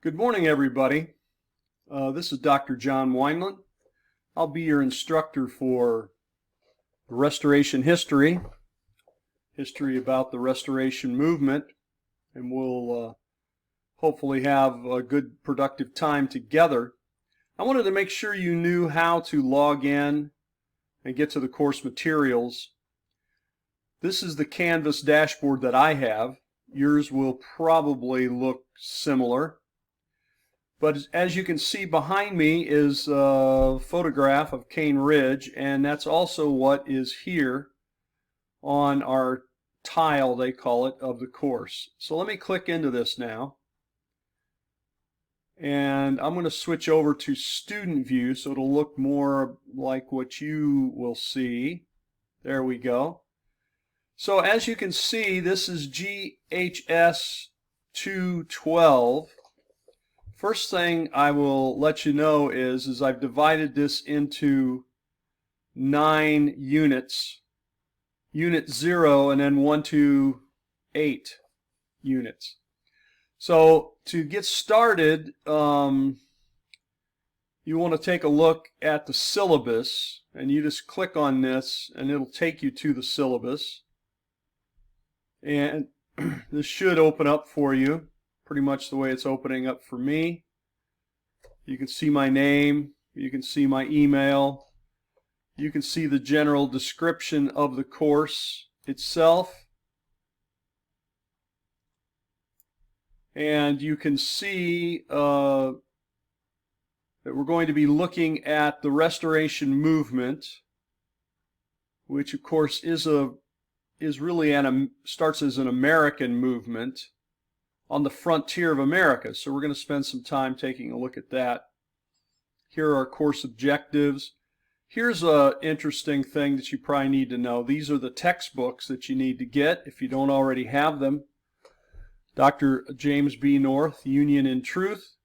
Good morning, everybody. This is Dr. John Wineland. I'll be your instructor for Restoration history about the Restoration movement, and we'll hopefully have a good, productive time together. I wanted to make sure you knew how to log in and get to the course materials. This is the Canvas dashboard that I have. Yours will probably look similar. But as you can see behind me is a photograph of Cane Ridge, and that's also what is here on our tile, they call it, of the course. So let me click into this now. And I'm going to switch over to student view so it'll look more like what you will see. There we go. So as you can see, this is GHS 212. First thing I will let you know is I've divided this into 9 units. Unit 0 and then 1 to 8 units. So to get started, you want to take a look at the syllabus, and you just click on this and it'll take you to the syllabus. And this should open up for you pretty much the way it's opening up for me. You can see my name, you can see my email, you can see the general description of the course itself, and you can see that we're going to be looking at the Restoration movement, which of course is really starts as an American movement on the frontier of America. So we're going to spend some time taking a look at that. Here are our course objectives. Here's an interesting thing that you probably need to know. These are the textbooks that you need to get if you don't already have them. Dr. James B. North, Union in Truth,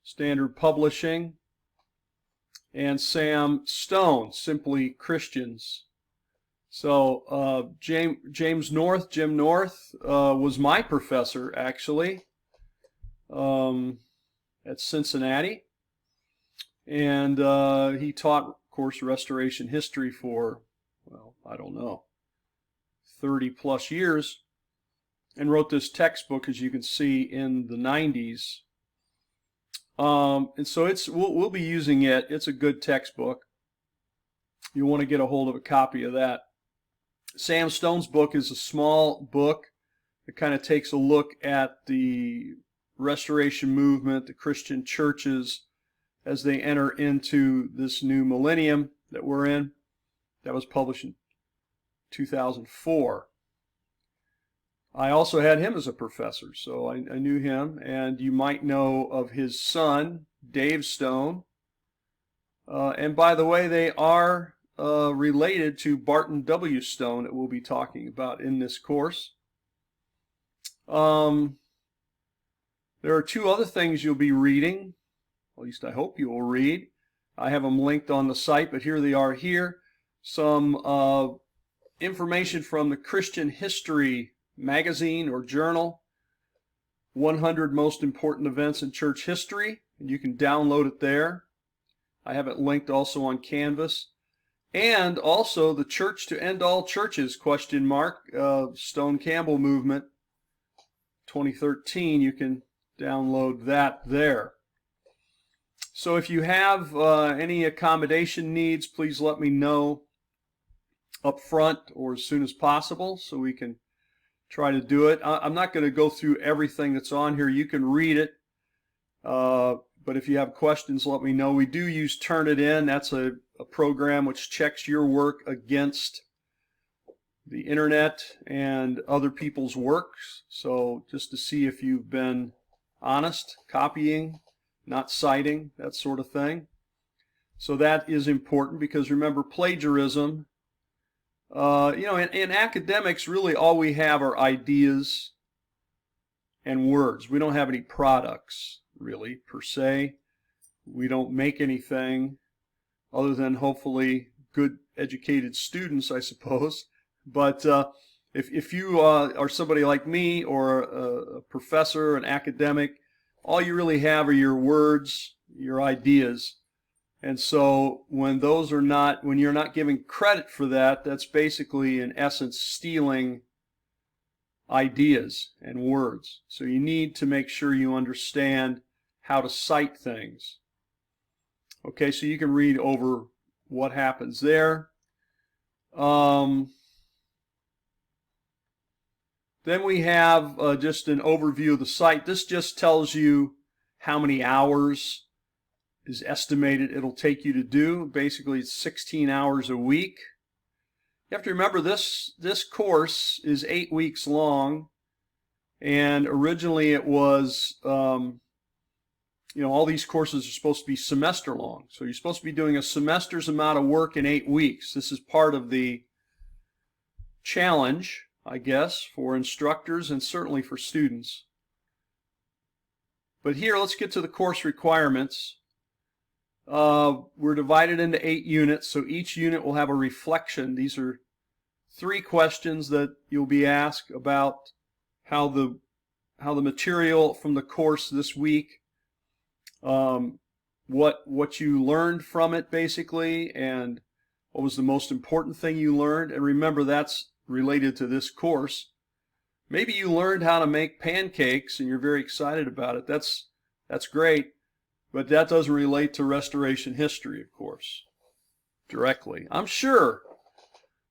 Standard Publishing, and Sam Stone, Simply Christians. So Jim North, was my professor actually at Cincinnati, and he taught, of course, Restoration history for, well, I don't know, 30 plus years, and wrote this textbook, as you can see, in the 90s. And so we'll be using it. It's a good textbook. You want to get a hold of a copy of that. Sam Stone's book is a small book that kind of takes a look at the Restoration movement, the Christian churches, as they enter into this new millennium that we're in. That was published in 2004. I also had him as a professor, so I knew him, and you might know of his son, Dave Stone. And by the way, they are related to Barton W. Stone that we'll be talking about in this course. There are 2 other things you'll be reading, at least I hope you will read. I have them linked on the site, but here they are here. Some information from the Christian History magazine or journal, 100 Most Important Events in Church History, and you can download it there. I have it linked also on Canvas. And also the Church to End All Churches, ? Stone Campbell Movement, 2013. You can download that there. So if you have any accommodation needs, please let me know up front or as soon as possible so we can try to do it. I'm not going to go through everything that's on here. You can read it. But if you have questions, let me know. We do use Turnitin. That's a program which checks your work against the internet and other people's works. So just to see if you've been honest, copying, not citing, that sort of thing. So that is important because remember, plagiarism, in academics, really all we have are ideas and words. We don't have any products, really, per se. We don't make anything other than hopefully good educated students, I suppose. But if you are somebody like me or a professor, an academic, all you really have are your words, your ideas. And so when you're not giving credit for that, that's basically in essence stealing ideas and words. So you need to make sure you understand how to cite things. Okay, so you can read over what happens there. Then we have just an overview of the site. This just tells you how many hours is estimated it'll take you to do. Basically, it's 16 hours a week. You have to remember this course is 8 weeks long, and originally it was, all these courses are supposed to be semester long. So you're supposed to be doing a semester's amount of work in 8 weeks. This is part of the challenge, I guess, for instructors and certainly for students. But here, let's get to the course requirements. We're divided into 8 units, so each unit will have a reflection. These are 3 questions that you'll be asked about how the material from the course this week, what you learned from it basically, and what was the most important thing you learned. And remember, that's related to this course. Maybe you learned how to make pancakes and you're very excited about it. That's great. But that doesn't relate to restoration history, of course, directly. I'm sure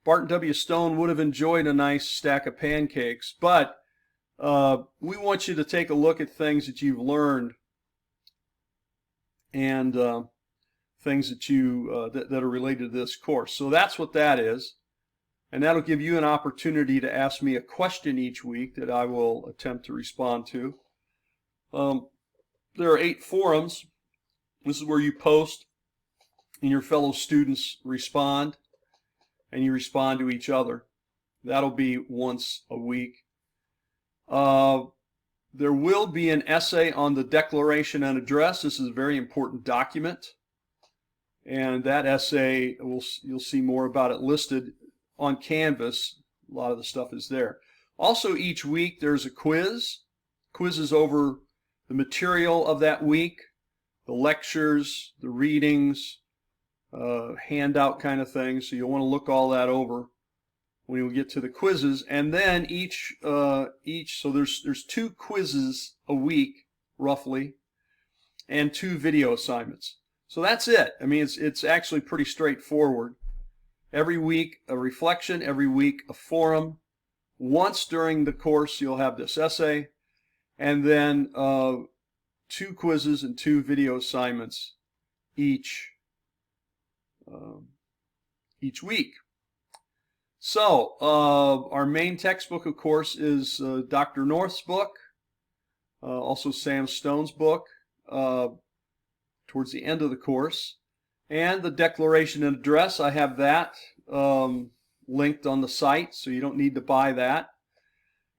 Barton W. Stone would have enjoyed a nice stack of pancakes, but we want you to take a look at things that you've learned and things that that are related to this course. So that's what that is, and that'll give you an opportunity to ask me a question each week that I will attempt to respond to. There are 8 forums. This is where you post and your fellow students respond, and you respond to each other. That'll be once a week. There will be an essay on the Declaration and Address. This is a very important document, and that essay, you'll see more about it listed on Canvas. A lot of the stuff is there. Also, each week there's a quiz. Quizzes over the material of that week, the lectures, the readings, handout kind of thing. So you'll want to look all that over when we get to the quizzes. And then so there's 2 quizzes a week, roughly, and 2 video assignments. So that's it. I mean, it's actually pretty straightforward. Every week a reflection, every week a forum. Once during the course you'll have this essay, and then 2 quizzes and 2 video assignments each week. So our main textbook, of course, is Dr. North's book, also Sam Stone's book, towards the end of the course, and the Declaration and Address. I have that linked on the site, so you don't need to buy that.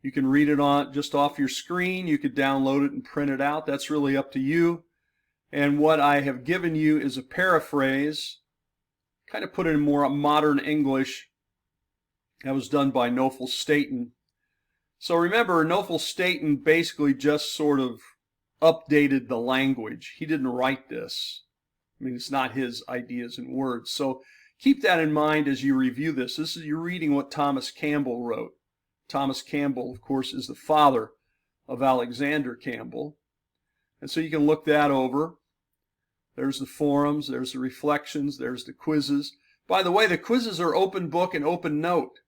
You can read it just off your screen. You could download it and print it out. That's really up to you. And what I have given you is a paraphrase, kind of put it in more modern English. That was done by Knofel Staton. So remember, Knofel Staton basically just sort of updated the language. He didn't write this. I mean, it's not his ideas and words. So keep that in mind as you review this. You're reading what Thomas Campbell wrote. Thomas Campbell, of course, is the father of Alexander Campbell. And so you can look that over. There's the forums, there's the reflections, there's the quizzes. By the way, the quizzes are open book and open note.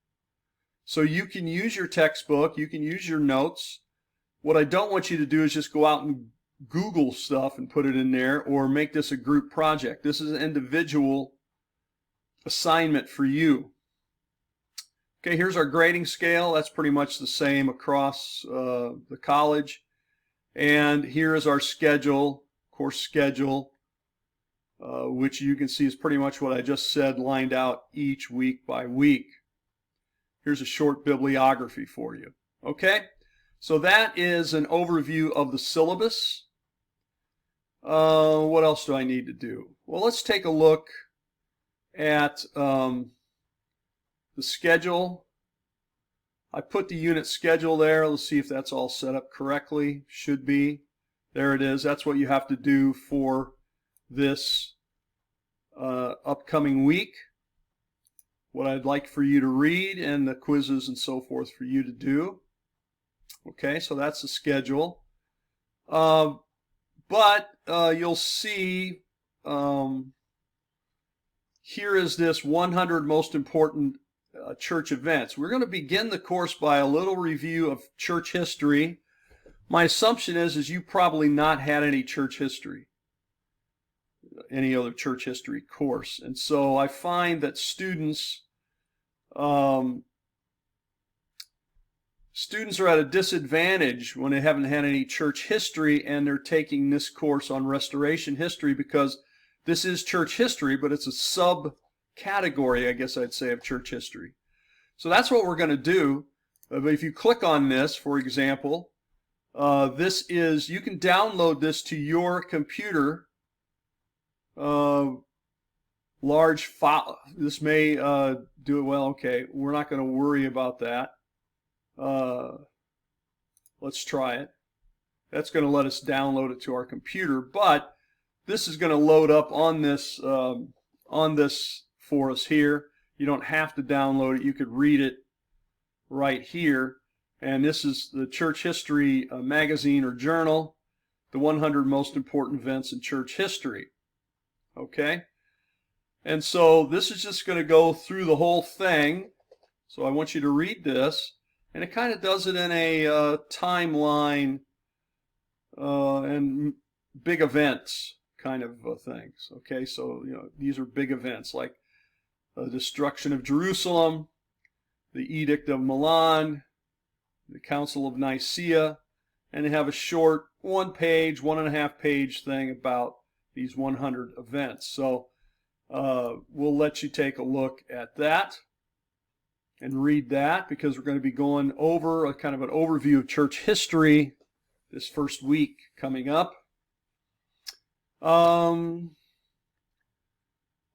So you can use your textbook, you can use your notes. What I don't want you to do is just go out and Google stuff and put it in there, or make this a group project. This is an individual assignment for you. Okay, here's our grading scale. That's pretty much the same across the college. And here is our schedule, course schedule, which you can see is pretty much what I just said, lined out each week by week. Here's a short bibliography for you. Okay, so that is an overview of the syllabus. What else do I need to do? Well, let's take a look at the schedule. I put the unit schedule there. Let's see if that's all set up correctly. Should be. There it is. That's what you have to do for this upcoming week. What I'd like for you to read and the quizzes and so forth for you to do. Okay, so that's the schedule. But you'll see here is this 100 most important church events. We're going to begin the course by a little review of church history. My assumption is you probably not had any church history, any other church history course. And so I find that students are at a disadvantage when they haven't had any church history and they're taking this course on restoration history, because this is church history, but it's a subcategory, I guess I'd say, of church history. So that's what we're going to do. But if you click on this, for example, this is, you can download this to your computer. Large file. This may do it well. Okay, we're not going to worry about that. Let's try it. That's going to let us download it to our computer, but this is going to load up on this for us here. You don't have to download it. You could read it right here. And this is the Church History magazine or journal, the 100 most important events in church history. Okay? And so this is just going to go through the whole thing. So I want you to read this. And it kind of does it in a timeline and big events kind of things. Okay, so these are big events like the destruction of Jerusalem, the Edict of Milan, the Council of Nicaea, and they have a short 1.5 page thing about these 100 events. So we'll let you take a look at that and read that, because we're going to be going over a kind of an overview of church history this first week coming up.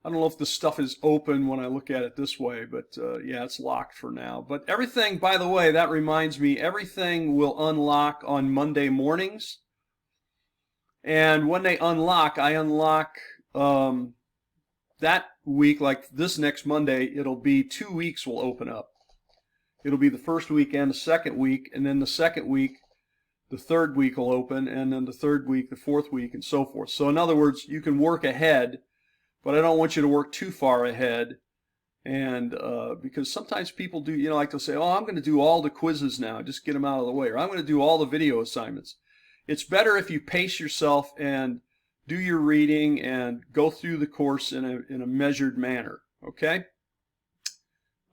I don't know if the stuff is open when I look at it this way, but yeah, it's locked for now. But everything, by the way, that reminds me, everything will unlock on Monday mornings. And when they unlock, I unlock that week, like this next Monday, it'll be 2 weeks will open up. It'll be the first week and the second week, and then the second week, the third week will open, and then the third week, the fourth week, and so forth. So in other words, you can work ahead, but I don't want you to work too far ahead. And because sometimes people do, like they'll say, oh, I'm going to do all the quizzes now, just get them out of the way, or I'm going to do all the video assignments. It's better if you pace yourself and do your reading and go through the course in a measured manner. Okay?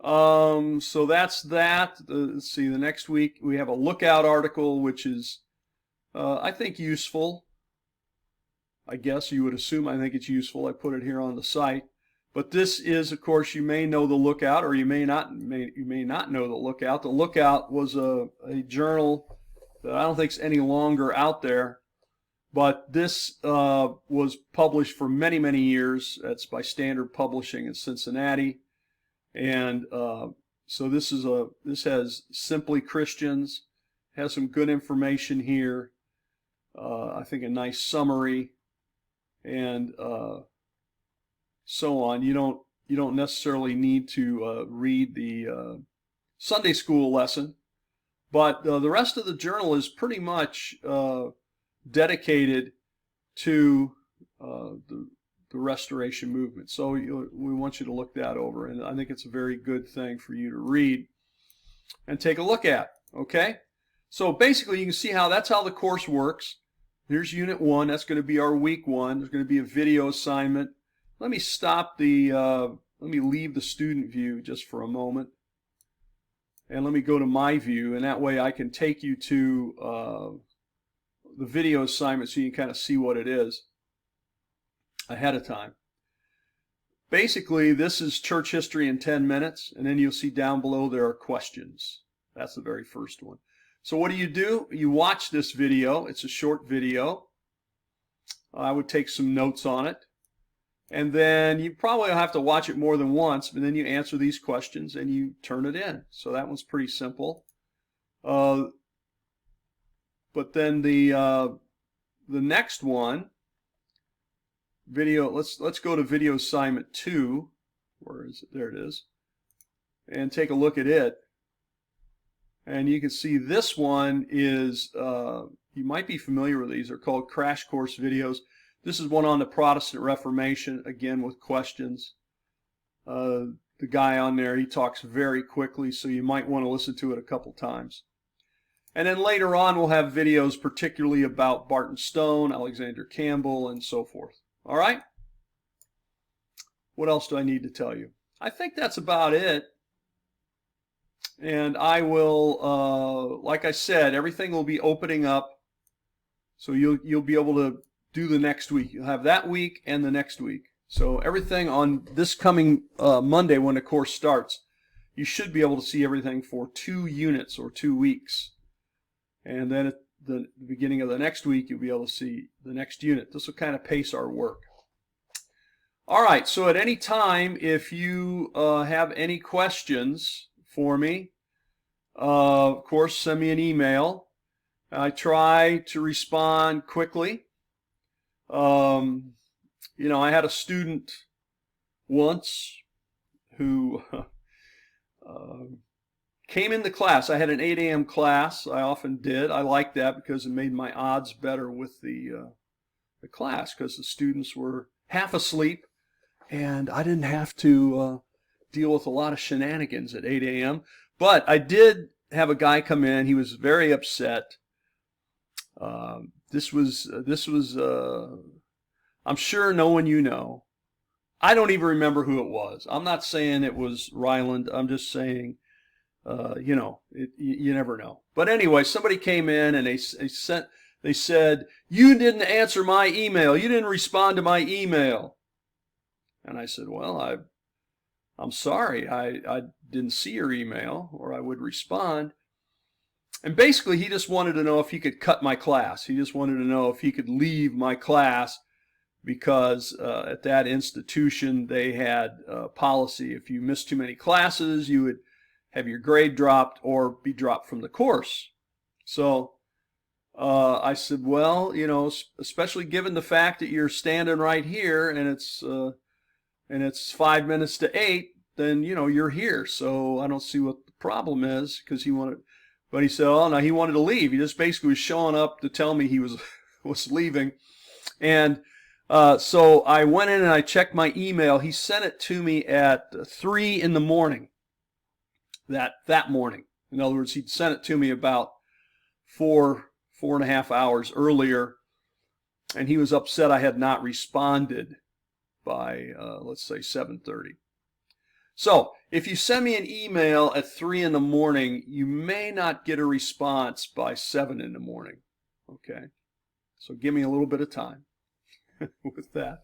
So that's that. Let's see, the next week we have a lookout article, which is, I think, useful. I guess you would assume I think it's useful. I put it here on the site. But this is, of course, you may know the lookout, or you may not know the lookout. The lookout was a journal that I don't think is any longer out there. But this was published for many, many years. That's by Standard Publishing in Cincinnati. And so this has Simply Christians, has some good information here. I think a nice summary, and so on. You don't necessarily need to read the Sunday school lesson, but the rest of the journal is pretty much dedicated to the restoration movement. So we want you to look that over, and I think it's a very good thing for you to read and take a look at. Okay, so basically you can see that's how the course works. Here's Unit 1. That's going to be our week 1. There's going to be a video assignment. Let me stop the let me leave the student view just for a moment, and let me go to my view, and that way I can take you to the video assignment so you can kind of see what it is ahead of time. Basically, this is church history in 10 minutes, and then you'll see down below there are questions. That's the very first one. So what do? You watch this video. It's a short video. I would take some notes on it. And then you probably have to watch it more than once, but then you answer these questions and you turn it in. So that one's pretty simple. But then the the next one, video, let's go to video assignment 2. Where is it? There it is. And take a look at it. And you can see this one is, you might be familiar with these. They're called crash course videos. This is one on the Protestant Reformation, again with questions. The guy on there, he talks very quickly, so you might want to listen to it a couple times. And then later on, we'll have videos particularly about Barton Stone, Alexander Campbell, and so forth. All right? What else do I need to tell you? I think that's about it. And I will, like I said, everything will be opening up. So you'll be able to do the next week. You'll have that week and the next week. So everything on this coming Monday when the course starts, you should be able to see everything for 2 units or 2 weeks. And then at the beginning of the next week, you'll be able to see the next unit. This will kind of pace our work. All right, so at any time, if you have any questions for me, of course, send me an email. I try to respond quickly. You know, I had a student once who came into class. I had an 8 a.m. class. I often did. I liked that because it made my odds better with the class, because the students were half asleep and I didn't have to deal with a lot of shenanigans at 8 a.m. But I did have a guy come in. He was very upset. This was I'm sure no one you know. I don't even remember who it was. I'm not saying it was Ryland. I'm just saying, you know, you never know. But anyway, somebody came in and they said, "You didn't answer my email. You didn't respond to my email." And I said, "Well, I'm sorry. I didn't see your email, or I would respond." And basically, he just wanted to know if he could cut my class. He just wanted to know if he could leave my class, because at that institution they had a policy: if you missed too many classes, you would have your grade dropped or be dropped from the course. So I said, well, you know, especially given the fact that you're standing right here and it's 5 minutes to 8, then, you know, you're here. So I don't see what the problem is, because he wanted, but he said, oh no, he wanted to leave. He just basically was showing up to tell me he was leaving. And so I went in and I checked my email. He sent it to me at 3 in the morning. That morning. In other words, he'd sent it to me about 4.5 hours earlier, and he was upset I had not responded by let's say 7:30. So if you send me an email at 3 in the morning, you may not get a response by 7 in the morning. Okay, so give me a little bit of time with that.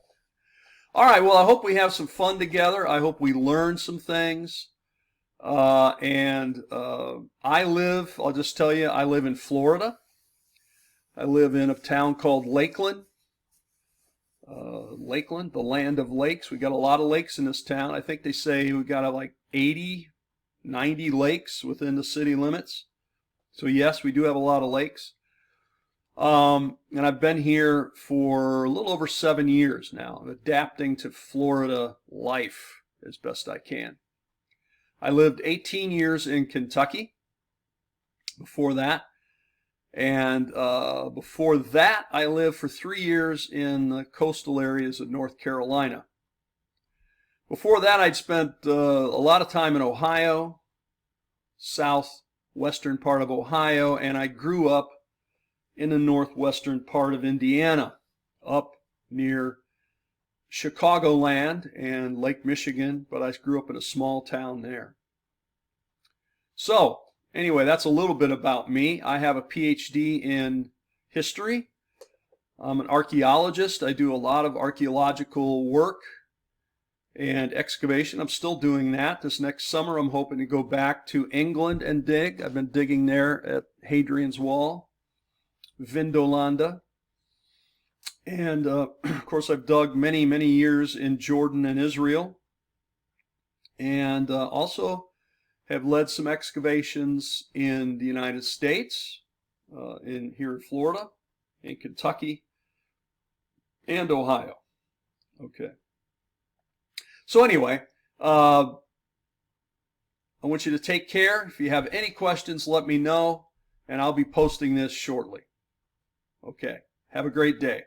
All right, well, I hope we have some fun together. I hope we learn some things. I'll just tell you, I live in Florida. I live in a town called Lakeland. Lakeland, the land of lakes. We got a lot of lakes in this town. I think they say we got like 80, 90 lakes within the city limits. So yes, we do have a lot of lakes. And I've been here for a little over 7 years now. I'm adapting to Florida life as best I can. I lived 18 years in Kentucky before that. And before that, I lived for 3 years in the coastal areas of North Carolina. Before that, I'd spent a lot of time in Ohio, southwestern part of Ohio, and I grew up in the northwestern part of Indiana, up near Chicagoland and Lake Michigan, but I grew up in a small town there. So, anyway, that's a little bit about me. I have a PhD in history. I'm an archaeologist. I do a lot of archaeological work and excavation. I'm still doing that. This next summer, I'm hoping to go back to England and dig. I've been digging there at Hadrian's Wall, Vindolanda. And, of course, I've dug many, many years in Jordan and Israel. And also have led some excavations in the United States, here in Florida, in Kentucky, and Ohio. Okay. So anyway, I want you to take care. If you have any questions, let me know, and I'll be posting this shortly. Okay. Have a great day.